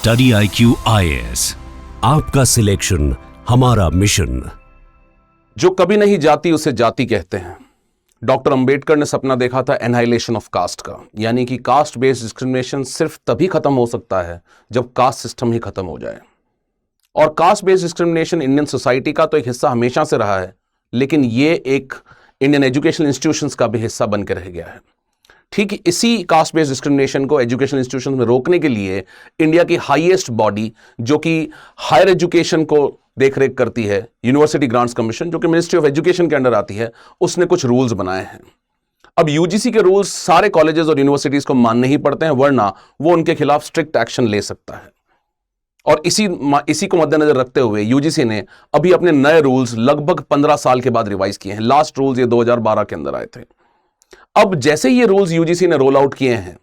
Study IQ IAS, आपका selection हमारा mission. जो कभी नहीं जाती उसे जाति कहते हैं। डॉक्टर अंबेडकर ने सपना देखा था एनाइलेशन ऑफ कास्ट का, यानी कि कास्ट बेस्ड डिस्क्रिमिनेशन सिर्फ तभी खत्म हो सकता है जब कास्ट सिस्टम ही खत्म हो जाए। और caste based discrimination Indian society का तो एक हिस्सा हमेशा से रहा है, लेकिन ये एक इंडियन एजुकेशनल इंस्टीट्यूशंस का भी हिस्सा बन के रह गया है। ठीक इसी कास्ट बेस्ड डिस्क्रिमिनेशन को एजुकेशनल इंस्टीट्यूशंस में रोकने के लिए इंडिया की हाईएस्ट बॉडी जो कि हायर एजुकेशन को देखरेख करती है, यूनिवर्सिटी ग्रांट्स कमीशन, जो कि मिनिस्ट्री ऑफ एजुकेशन के अंडर आती है, उसने कुछ रूल्स बनाए हैं। अब यूजीसी के रूल्स सारे कॉलेजेस और यूनिवर्सिटीज को मानने ही पड़ते हैं, वरना वो उनके खिलाफ स्ट्रिक्ट एक्शन ले सकता है। और इसी को मद्देनजर रखते हुए यूजीसी ने अभी अपने नए रूल्स लगभग 15 साल के बाद रिवाइज किए हैं। लास्ट रूल्स ये 2012 के अंदर आए थे। अब जैसे ये रूल्स यूजीसी ने रोल आउट किए हैं,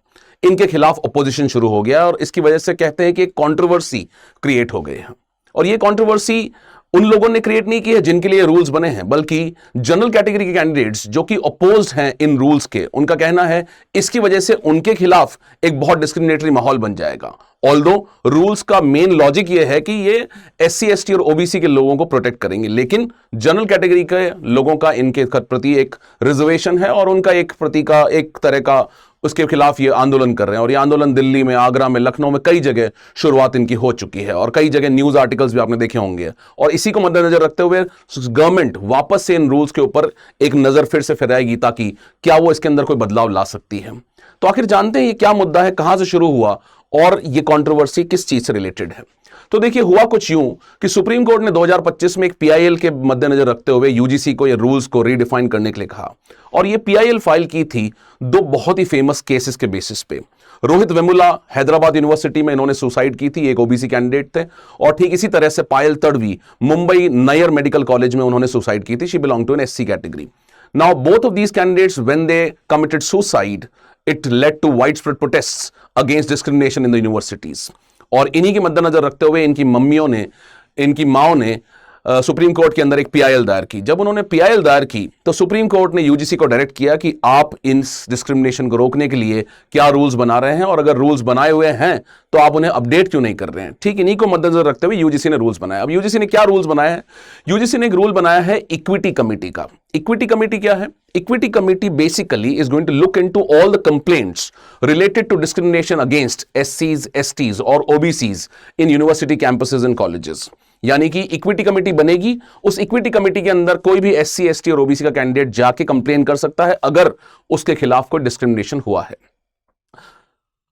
इनके खिलाफ अपोजिशन शुरू हो गया और इसकी वजह से कहते हैं कि एक कंट्रोवर्सी क्रिएट हो गई है। और ये कंट्रोवर्सी उन लोगों ने क्रिएट नहीं की है जिनके लिए रूल्स बने हैं, बल्कि जनरल कैटेगरी के कैंडिडेट्स जो कि अपोज्ड हैं इन रूल्स के, उनका कहना है इसकी वजह से उनके खिलाफ एक बहुत डिस्क्रिमिनेटरी माहौल बन जाएगा। ऑल्दो रूल्स का मेन लॉजिक ये है कि ये SC ST और OBC के लोगों को प्रोटेक्ट करेंगे, लेकिन जनरल कैटेगरी के लोगों का इनके प्रति एक रिजर्वेशन है और उनका एक प्रति का एक तरह का उसके खिलाफ ये आंदोलन कर रहे हैं। और ये आंदोलन दिल्ली में, आगरा में, लखनऊ में कई जगह शुरुआत इनकी हो चुकी है और कई जगह न्यूज आर्टिकल्स भी आपने देखे होंगे। और इसी को मद्देनजर रखते हुए गवर्नमेंट वापस से इन रूल्स के ऊपर एक नजर फिर से फिराएगी ताकि क्या वो इसके अंदर कोई बदलाव ला सकती है। तो आखिर जानते हैं ये क्या मुद्दा है, कहां से शुरू हुआ और ये कंट्रोवर्सी किस चीज से रिलेटेड है। तो देखिए, हुआ कुछ यूं कि सुप्रीम कोर्ट ने 2025 में एक PIL के मद्देनजर रखते हुए यूजीसी को ये रूल्स को रीडिफाइन करने के लिए कहा। और ये PIL फाइल की थी दो बहुत ही फेमस केसेस के बेसिस पे। रोहित वेमुला हैदराबाद यूनिवर्सिटी में इन्होंने सुसाइड की थी, एक OBC कैंडिडेट थे। और ठीक इसी तरह से पायल तड़वी मुंबई नयर मेडिकल कॉलेज में उन्होंने सुसाइड की थी। She belong to an SC category. Now both of these candidates when they committed suicide, it led to widespread protests against discrimination in the universities। और इन्हीं के मद्देनजर रखते हुए इनकी माओ ने सुप्रीम कोर्ट के अंदर एक PIL दायर की। जब उन्होंने PIL दायर की तो सुप्रीम कोर्ट ने यूजीसी को डायरेक्ट किया कि आप इन डिस्क्रिमिनेशन को रोकने के लिए क्या रूल्स बना रहे हैं, और अगर रूल्स बनाए हुए हैं तो आप उन्हें अपडेट क्यों नहीं कर रहे हैं। ठीक इन्हीं को मद्देनजर रखते हुए यूजीसी ने रूल्स बनाया। अब यूजीसी ने क्या रूल्स बनाया है? यूजीसी ने एक रूल बनाया है इक्विटी कमिटी का। इक्विटी कमिटी क्या है? Equity committee basically is going to look into all the complaints related to discrimination against SCs, STs और OBCs in university campuses and colleges। यानी कि इक्विटी कमेटी बनेगी, उस इक्विटी कमेटी के अंदर कोई भी SC, ST और OBC का कैंडिडेट जाके कंप्लेन कर सकता है अगर उसके खिलाफ कोई डिस्क्रिमिनेशन हुआ है।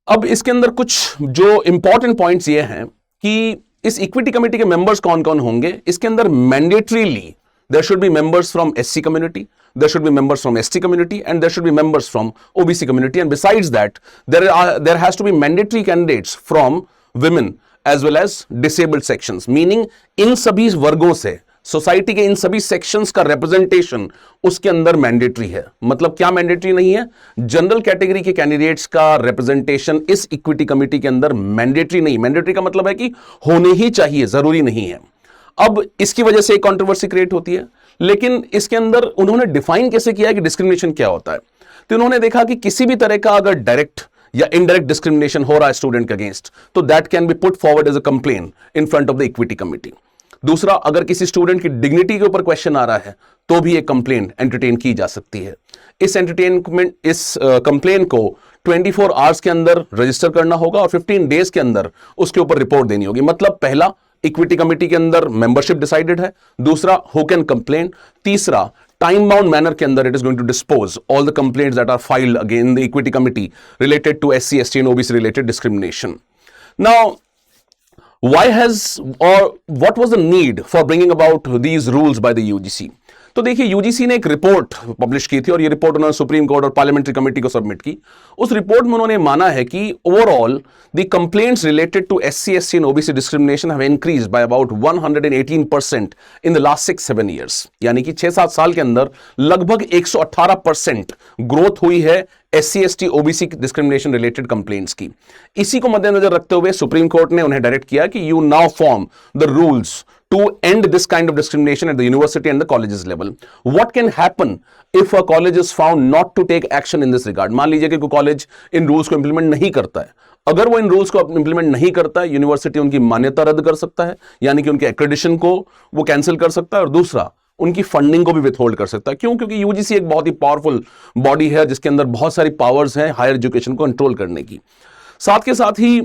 अब इसके अंदर कुछ जो इंपॉर्टेंट पॉइंट्स ये हैं कि इस इक्विटी कमेटी के मेंबर्स कौन कौन होंगे। इसके अंदर mandatorily there should be members from SC community, there should be members from ST community, and there should be members from OBC community, and besides that there has to be mandatory candidates from women as well as disabled sections, meaning इन सभी वर्गों से society के इन सभी sections का representation उसके अंदर mandatory है। मतलब क्या मैंडेटरी नहीं है? जनरल कैटेगरी के कैंडिडेट्स का रिप्रेजेंटेशन इस इक्विटी कमेटी के अंदर मैंडेटरी नहीं। मैंडेटरी का मतलब है कि होने ही चाहिए, जरूरी नहीं है। अब इसकी वजह से एक कंट्रोवर्सी क्रिएट होती है, लेकिन इसके अंदर उन्होंने डिफाइन कैसे किया है कि डिस्क्रिमिनेशन क्या होता है। तो उन्होंने देखा कि किसी भी तरह का अगर डायरेक्ट या इनडायरेक्ट डिस्क्रिमिनेशन हो रहा है स्टूडेंट के अगेंस्ट, तो that can be put forward as a complain in front of the equity committee. दूसरा, अगर किसी स्टूडेंट की डिग्निटी के ऊपर क्वेश्चन आ रहा है तो भी एक कंप्लेन एंटरटेन की जा सकती है। इस कंप्लेन को 24 आवर्स के अंदर रजिस्टर करना होगा और 15 डेज के अंदर उसके ऊपर रिपोर्ट देनी होगी। मतलब पहला, इक्विटी कमेटी के अंदर मेंबरशिप डिसाइडेड है। दूसरा, हु कैन कंप्लेन। तीसरा, टाइम बाउंड मैनर के अंदर it is going to dispose all the complaints that are filed against the equity committee related to SC, ST and OBC related discrimination. Now why has or what was the need for bringing about these rules by the UGC? तो देखिए, UGC ने एक report publish की थी और ये report उन्होंने supreme court और पार्लियामेंट्री कमेटी को सबमिट की। उस रिपोर्ट में उन्होंने माना है कि overall the complaints related to SC, ST and OBC discrimination have increased by about 118% in the last 6-7 years. यानी कि 6-7 साल के अंदर लगभग 118% ग्रोथ हुई है SC, ST, OBC discrimination related complaints की। इसी को मद्देनजर रखते हुए सुप्रीम कोर्ट ने उन्हें डायरेक्ट किया कि you now form the rules to end this kind of discrimination at the university and the colleges level. What can happen if a college is found not to take action in this regard? मान लीजिए कि कोई college in rules को implement नहीं करता है। अगर वो इन रूल्स को इंप्लीमेंट नहीं करता है, यूनिवर्सिटी उनकी मान्यता रद्द कर सकता है, यानी कि उनके एक्रेडिशन को वो कैंसिल कर सकता है, और दूसरा उनकी फंडिंग को भी विथहोल्ड कर सकता है। क्यों? क्योंकि यूजीसी एक बहुत ही पावरफुल बॉडी है जिसके अंदर बहुत सारी पावर्स हैं हायर एजुकेशन को कंट्रोल करने की। साथ के साथ ही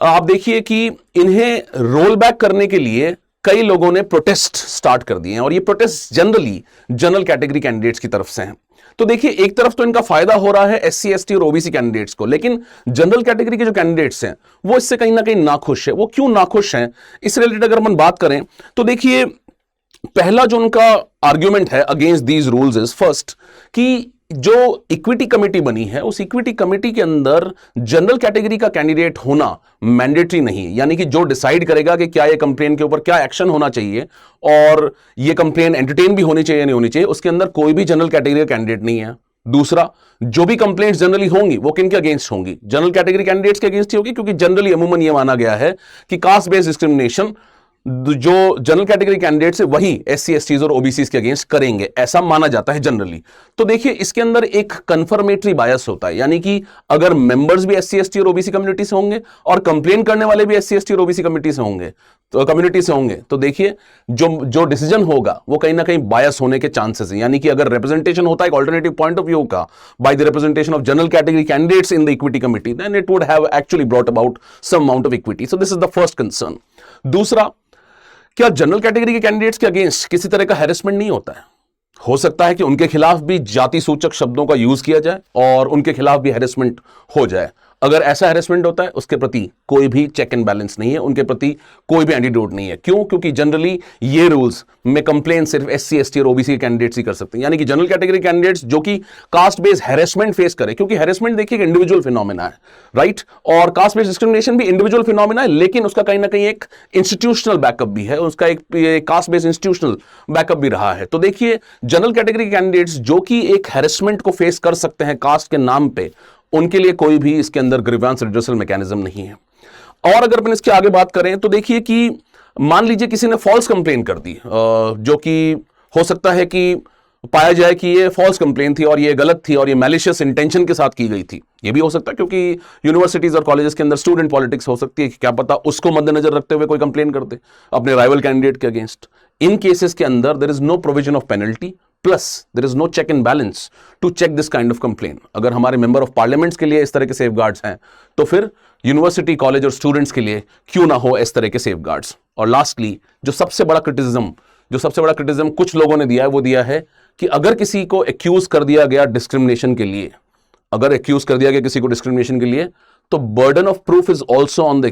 आप देखिए कि इन्हें रोल बैक करने के लिए कई लोगों ने प्रोटेस्ट स्टार्ट कर दिए हैं, और ये protest generally general category candidates की तरफ से हैं। तो देखिए, एक तरफ तो इनका फायदा हो रहा है एससी एसटी और ओबीसी कैंडिडेट्स को, लेकिन जनरल कैटेगरी के जो कैंडिडेट्स हैं वो इससे कहीं ना कहीं नाखुश है। वो क्यों नाखुश हैं, इस रिलेटेड अगर हम बात करें तो देखिए, पहला जो उनका आर्ग्यूमेंट है against these rules is first कि जो इक्विटी कमेटी बनी है उस इक्विटी कमेटी के अंदर जनरल कैटेगरी का कैंडिडेट होना मैंडेटरी नहीं है, यानी कि जो डिसाइड करेगा कि क्या ये कंप्लेन के ऊपर क्या एक्शन होना चाहिए और ये कंप्लेन एंटरटेन भी होनी चाहिए नहीं होनी चाहिए, उसके अंदर कोई भी जनरल कैटेगरी का कैंडिडेट नहीं है। दूसरा, जो भी कंप्लेंट्स जनरली होंगी वो किन के अगेंस्ट होंगी? जनरल कैटेगरी कैंडिडेट्स के अगेंस्ट ही होगी, क्योंकि जनरली अमूमन ये माना गया है कि कास्ट बेस्ड डिस्क्रिमिनेशन जो जनरल कैटेगरी कैंडिडेट्स है वही एससी एसटीज और ओबीसीज के अगेंस्ट करेंगे, ऐसा माना जाता है जनरली। तो देखिए, इसके अंदर एक कंफर्मेटरी बायस होता है, यानी कि अगर मेंबर्स भी एससी एसटी और ओबीसी कम्युनिटी से होंगे और कंप्लेन करने वाले भी एससी एसटी और ओबीसी कम्युनिटी से होंगे तो देखिए जो डिसीजन होगा वो कहीं ना कहीं बायस होने के चांसेस हैं। यानी कि अगर रिप्रेजेंटेशन होता है एक ऑल्टरनेटिव पॉइंट ऑफ व्यू का by the representation of general category candidates in the equity committee, then it would have actually brought about some amount of equity. So this is the first concern. दूसरा, क्या general category के candidates के against किसी तरह का harassment नहीं होता है? हो सकता है कि उनके खिलाफ भी जाति सूचक शब्दों का यूज किया जाए और उनके खिलाफ भी हैरेसमेंट हो जाए। अगर ऐसा हैरेसमेंट होता है उसके प्रति कोई भी चेक एंड बैलेंस नहीं है, उनके प्रति कोई भी एंटीडोट नहीं है। क्यों? क्योंकि जनरली ये रूल्स में कंप्लेन सिर्फ एससी एसटी और ओबीसी के कैंडिडेट्स ही कर सकते हैं, यानी कि जनरल कैटेगरी कैंडिडेट्स जो कि कास्ट बेस्ड हैरेसमेंट फेस करे, क्योंकि हैरेसमेंट देखिए इंडिविजुअल फिनोमेना है, राइट? और कास्ट बेस्ड डिस्क्रिमिनेशन भी इंडिविजुअल फिनोमेना है, लेकिन उसका कहीं ना कहीं एक इंस्टीट्यूशनल बैकअप भी है, उसका एक कास्ट बेस्ड इंस्टीट्यूशनल बैकअप भी रहा है। तो देखिए, जनरल कैटेगरी कैंडिडेट्स जो कि एक हैरेसमेंट को फेस कर सकते हैं कास्ट के नाम पे, उनके लिए कोई भी इसके अंदर ग्रीवेंस रिड्रेसल मैकेनिज्म नहीं है। और अगर अपन इसके आगे बात करें तो देखिए कि मान लीजिए किसी ने फॉल्स कंप्लेन कर दी, जो कि हो सकता है कि पाया जाए कि ये फॉल्स कंप्लेन थी और ये गलत थी और ये मैलिशियस इंटेंशन के साथ की गई थी। ये भी हो सकता है, क्योंकि यूनिवर्सिटीज और कॉलेजेस के अंदर स्टूडेंट पॉलिटिक्स हो सकती है कि क्या पता उसको मद्देनजर रखते हुए कोई कंप्लेन कर दे अपने राइवल कैंडिडेट के अगेंस्ट। इन केसेस के अंदर there is no provision of penalty, plus there is no check and balance to check this kind of complain. अगर हमारे मेंबर ऑफ पार्लियामेंट्स के लिए इस तरह के सेफगार्ड्स हैं, तो फिर यूनिवर्सिटी, कॉलेज और स्टूडेंट्स के लिए क्यों ना हो इस तरह के सेफगार्ड्स। और लास्टली, जो सबसे बड़ा क्रिटिसिज्म कुछ लोगों ने दिया है, वो दिया है कि अगर किसी को एक्यूज कर दिया गया डिस्क्रिमिनेशन के लिए, तो burden of proof is also on the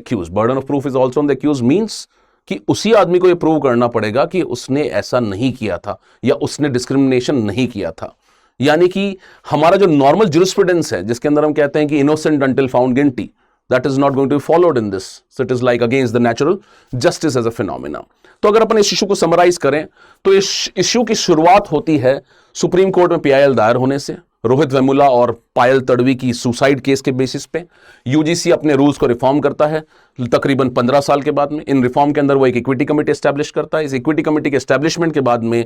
accuse. Means कि उसी आदमी को यह प्रूव करना पड़ेगा कि उसने ऐसा नहीं किया था या उसने डिस्क्रिमिनेशन नहीं किया था। यानी कि हमारा जो नॉर्मल ज्यूरिस्प्रूडेंस है, जिसके अंदर हम कहते हैं कि innocent until found guilty, that is not going to be followed in this, so it is like against the natural justice as a phenomena. तो अगर अपन इस इशू को समराइज करें तो इस इशू की शुरुआत होती है सुप्रीम कोर्ट में पीआईएल दायर होने से, रोहित वेमुला और पायल तड़वी की सुसाइड केस के बेसिस पे। यूजीसी अपने रूल्स को रिफॉर्म करता है तकरीबन 15 साल के बाद में। इन रिफॉर्म के अंदर वो एक इक्विटी कमेटी एस्टैब्लिश करता है। इस इक्विटी कमेटी के एस्टैब्लिशमेंट के बाद में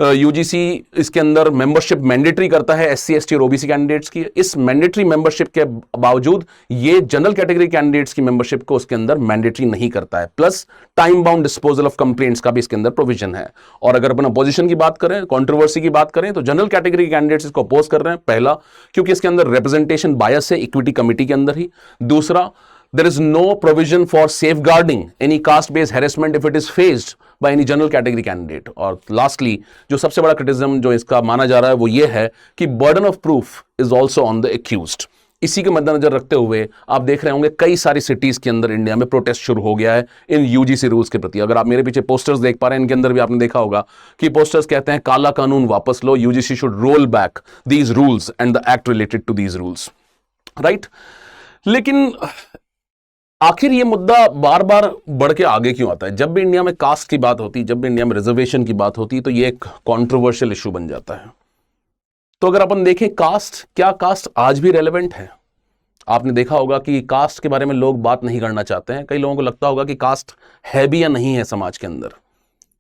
यूजीसी इसके अंदर मेंबरशिप मैंडेटरी करता है एससी एसटी और ओबीसी कैंडिडेट्स की। इस मैंडेटरी मेंबरशिप के बावजूद ये जनरल कैटेगरी कैंडिडेट्स की मेंबरशिप को उसके अंदर मैंडेटरी नहीं करता है। Plus time bound disposal of complaints का भी इसके अंदर प्रोविजन है। और अगर अपन अपोजिशन की बात करें, कंट्रोवर्सी की बात करें, तो जनरल कैटेगरी कैंडिडेट्स इसको अपोज कर रहे हैं। पहला, क्योंकि इसके अंदर रिप्रेजेंटेशन बायस है इक्विटी कमेटी के अंदर ही। दूसरा, there is no provision for safeguarding any caste based harassment if it is faced by any general category candidate। और lastly, जो सबसे बड़ा criticism जो इसका माना जा रहा है वो ये है कि burden of proof is also on the accused। इसी के मद्देनजर रखते हुए आप देख रहे होंगे कई सारी सिटीज के अंदर इंडिया में प्रोटेस्ट शुरू हो गया है इन यूजीसी रूल्स के प्रति। अगर आप मेरे पीछे पोस्टर्स देख पा रहे हैं, इनके अंदर भी आपने देखा होगा कि पोस्टर्स कहते हैं काला कानून वापस लो, UGC should roll back these rules and the act related to these rules, right. लेकिन आखिर ये मुद्दा बार बार बढ़ के आगे क्यों आता है? जब भी इंडिया में कास्ट की बात होती है, जब भी इंडिया में रिजर्वेशन की बात होती है, तो ये एक कॉन्ट्रोवर्शियल इशू बन जाता है। तो अगर अपन देखें क्या कास्ट आज भी रेलेवेंट है? आपने देखा होगा कि कास्ट के बारे में लोग बात नहीं करना चाहते हैं। कई लोगों को लगता होगा कि कास्ट है भी या नहीं है समाज के अंदर।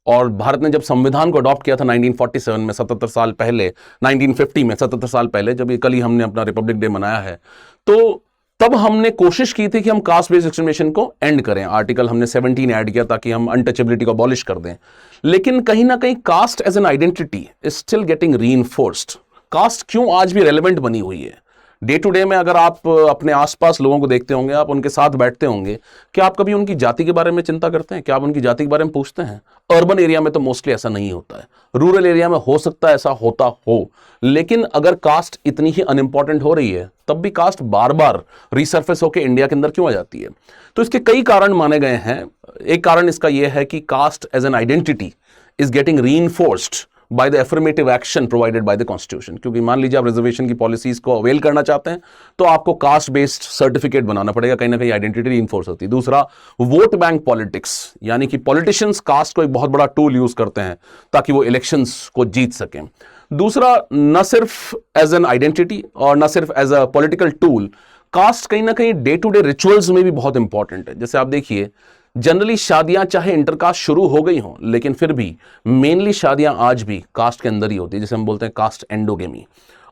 और भारत ने जब संविधान को अडॉप्ट किया था 1947 में, 77 साल पहले, 1950 में 77 साल पहले, जब ये कल ही हमने अपना रिपब्लिक डे मनाया है, तो तब हमने कोशिश की थी कि हम कास्ट बेस्ड डिस्क्रिमिनेशन को एंड करें। आर्टिकल हमने 17 ऐड किया ताकि हम अनटचेबिलिटी को अबॉलिश कर दें। लेकिन कहीं ना कहीं caste as an identity is still getting reinforced. Caste क्यों आज भी रेलेवेंट बनी हुई है? डे टू डे में अगर आप अपने आसपास लोगों को देखते होंगे, आप उनके साथ बैठते होंगे, क्या आप कभी उनकी जाति के बारे में चिंता करते हैं? क्या आप उनकी जाति के बारे में पूछते हैं? अर्बन एरिया में तो मोस्टली ऐसा नहीं होता है, रूरल एरिया में हो सकता है ऐसा होता हो, लेकिन अगर कास्ट इतनी ही अनइम्पॉर्टेंट हो रही है, तब भी कास्ट बार बार रिसर्फेस होकर इंडिया के अंदर क्यों आ जाती है? तो इसके कई कारण माने गए हैं। एक कारण इसका यह है कि caste as an identity is getting reinforced by the affirmative action provided by the constitution. क्योंकि मान लीजिए आप रिजर्वेशन की पॉलिसीज को अवेल करना चाहते हैं, तो आपको कास्ट बेस्ड सर्टिफिकेट बनाना पड़ेगा, कहीं ना कहीं आइडेंटिटी रीइंफोर्स होती है। दूसरा, वोट बैंक पॉलिटिक्स, यानी कि पॉलिटिशियंस कास्ट को एक बहुत बड़ा टूल यूज करते हैं ताकि वो इलेक्शंस को जीत सकें। दूसरा, न सिर्फ एज एन आइडेंटिटी और न सिर्फ as a political tool, caste कहीं ना कहीं डे टू डे रिचुअल्स में भी बहुत इंपॉर्टेंट है। जैसे आप देखिए, जनरली शादियां चाहे इंटरकास्ट शुरू हो गई हों, लेकिन फिर भी मेनली शादियां आज भी कास्ट के अंदर ही होती है, जिसे हम बोलते हैं कास्ट एंडोगेमी।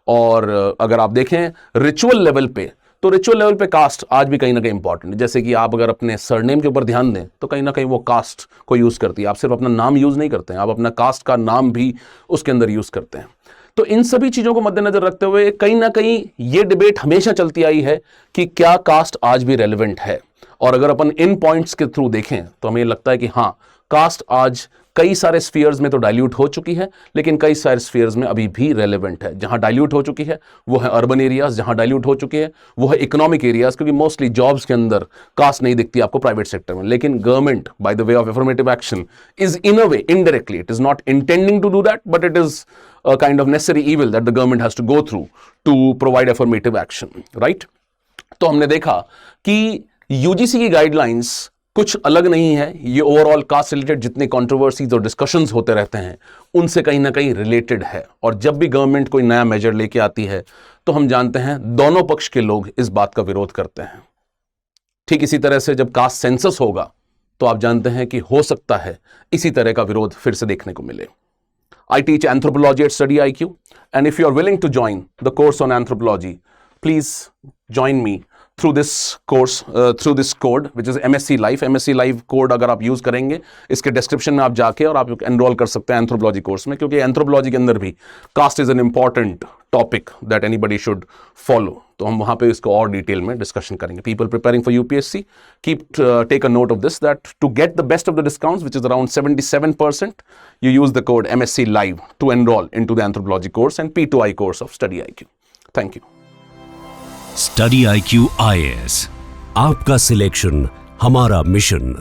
और अगर आप देखें रिचुअल लेवल पे, तो रिचुअल लेवल पे कास्ट आज भी कहीं ना कहीं इंपॉर्टेंट है। जैसे कि आप अगर अपने सरनेम के ऊपर ध्यान दें, तो कहीं ना कहीं वो कास्ट को यूज करती है। आप सिर्फ अपना नाम यूज नहीं करते हैं, आप अपना कास्ट का नाम भी उसके अंदर यूज करते हैं। तो इन सभी चीजों को मद्देनजर रखते हुए कहीं ना कहीं ये डिबेट हमेशा चलती आई है कि क्या कास्ट आज भी रेलेवेंट है। और अगर अपन इन पॉइंट्स के थ्रू देखें, तो हमें लगता है कि हाँ, कास्ट आज कई सारे स्फीयर्स में तो डाइल्यूट हो चुकी है, लेकिन कई सारे स्फीयर्स में अभी भी रेलेवेंट है। जहां डाइल्यूट हो चुकी है वो है अर्बन एरियाज, जहां डाइल्यूट हो चुकी है वो है इकोनॉमिक एरियाज, क्योंकि मोस्टली जॉब्स के अंदर कास्ट नहीं दिखती आपको प्राइवेट सेक्टर में। लेकिन government by the way of affirmative action is in a way, indirectly, it is not intending to do that, but it is a kind of necessary evil that the government has to go through to provide affirmative action, right? तो हमने देखा कि UGC की guidelines कुछ अलग नहीं है। ये ओवरऑल कास्ट रिलेटेड जितने कंट्रोवर्सीज और डिस्कशंस होते रहते हैं, उनसे कहीं ना कहीं रिलेटेड है। और जब भी गवर्नमेंट कोई नया मेजर लेके आती है, तो हम जानते हैं दोनों पक्ष के लोग इस बात का विरोध करते हैं। ठीक इसी तरह से जब कास्ट सेंसस होगा, तो आप जानते हैं कि हो सकता है इसी तरह का विरोध फिर से देखने को मिले। I teach anthropology at Study IQ, and if you are willing to join the course on anthropology, please join me through this course, through this code, which is MSc Live. MSc Live code अगर आप use करेंगे, इसके description में आप जाके और आप enrol कर सकते हैं एंथ्रोपोलॉजी कोर्स में, क्योंकि एंथ्रोपोलॉजी के अंदर भी caste is an important topic that anybody should follow. तो हम वहां पे इसको और डिटेल में डिस्कशन करेंगे। People preparing for UPSC, take a note of this, that to get the best of the discounts, which is around 77%, you use the code MSc Live to enroll into the anthropology course and P2I course of Study IQ. Thank you. Study IQ IAS, आपका selection हमारा mission.